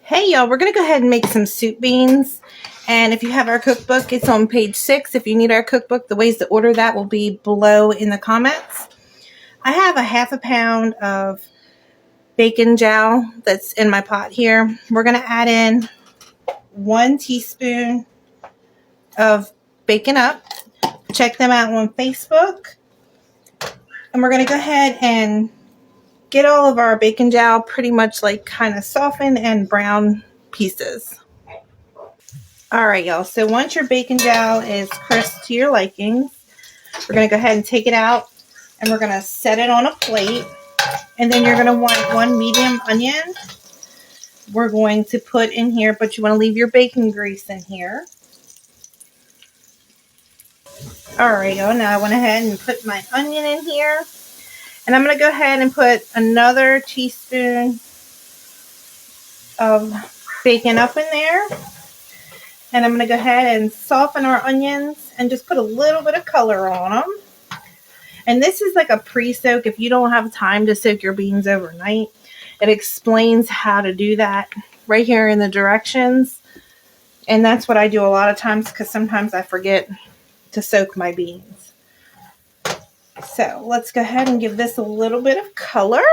Hey y'all, we're going to go ahead and make some soup beans. And if you have our cookbook, it's on page 6. If you need our cookbook, the ways to order that will be below in the comments. I have a half a pound of bacon jowl that's in my pot here. We're going to add in 1 teaspoon of Bacon Up. Check them out on Facebook. And we're going to go ahead and get all of our bacon jowl pretty much like kind of softened and brown pieces. Alright y'all, so once your bacon jowl is crisp to your liking, we're going to go ahead and take it out and we're going to set it on a plate. And then you're going to want 1 medium onion. We're going to put in here, but you want to leave your bacon grease in here. Alright y'all, now I went ahead and put my onion in here. And I'm going to go ahead and put another teaspoon of Bacon Up in there. And I'm going to go ahead and soften our onions and just put a little bit of color on them. And this is like a pre-soak if you don't have time to soak your beans overnight. It explains how to do that right here in the directions. And that's what I do a lot of times because sometimes I forget to soak my beans. So let's go ahead and give this a little bit of color.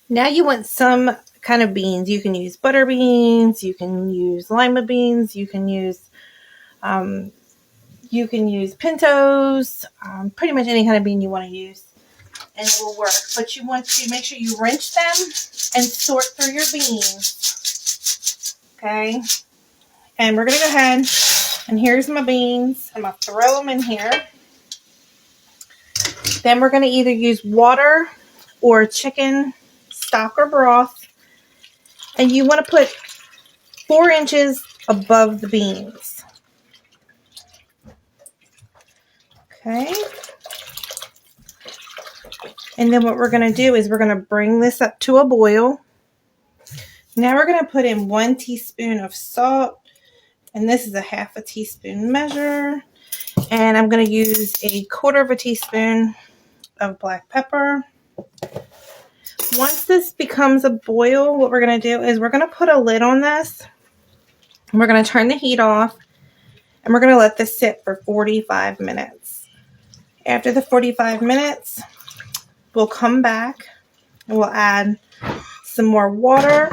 Now you want some kind of beans. You can use butter beans, you can use lima beans, you can use pintos, pretty much any kind of bean you want to use, and it will work. But you want to make sure you rinse them and sort through your beans. Okay, and we're gonna go ahead and here's my beans. I'm gonna throw them in here. Then we're going to either use water or chicken stock or broth. And you want to put 4 inches above the beans. Okay. And then what we're going to do is we're going to bring this up to a boil. Now we're going to put in 1 teaspoon of salt. And this is a half a teaspoon measure. And I'm going to use a 1/4 teaspoon of black pepper. Once this becomes a boil, what we're going to do is we're going to put a lid on this. And we're going to turn the heat off. And we're going to let this sit for 45 minutes. After the 45 minutes, we'll come back and we'll add some more water.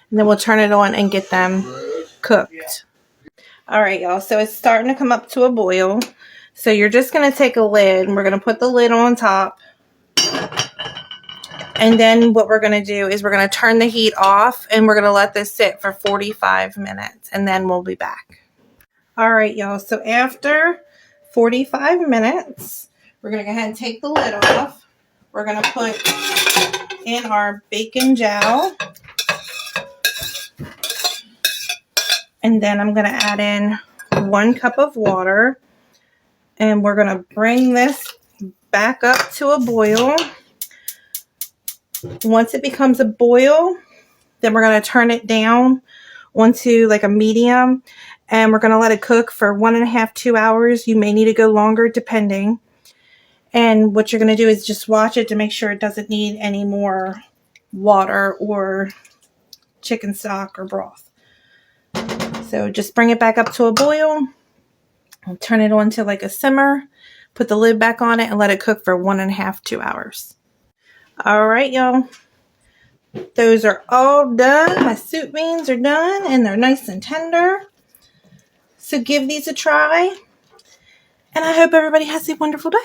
And then we'll turn it on and get them cooked. Alright y'all, so it's starting to come up to a boil. So you're just going to take a lid and we're going to put the lid on top. And then what we're going to do is we're going to turn the heat off and we're going to let this sit for 45 minutes and then we'll be back. Alright y'all, so after 45 minutes, we're going to go ahead and take the lid off. We're going to put in our bacon jowl. And then I'm going to add in 1 cup of water. And we're going to bring this back up to a boil. Once it becomes a boil, then we're going to turn it down onto like a medium. And we're going to let it cook for 1.5 to 2 hours. You may need to go longer depending. And what you're going to do is just watch it to make sure it doesn't need any more water or chicken stock or broth. So just bring it back up to a boil. I'll turn it on to like a simmer. Put the lid back on it and let it cook for 1.5 to 2 hours. Alright y'all. Those are all done. My soup beans are done and they're nice and tender. So give these a try. And I hope everybody has a wonderful day.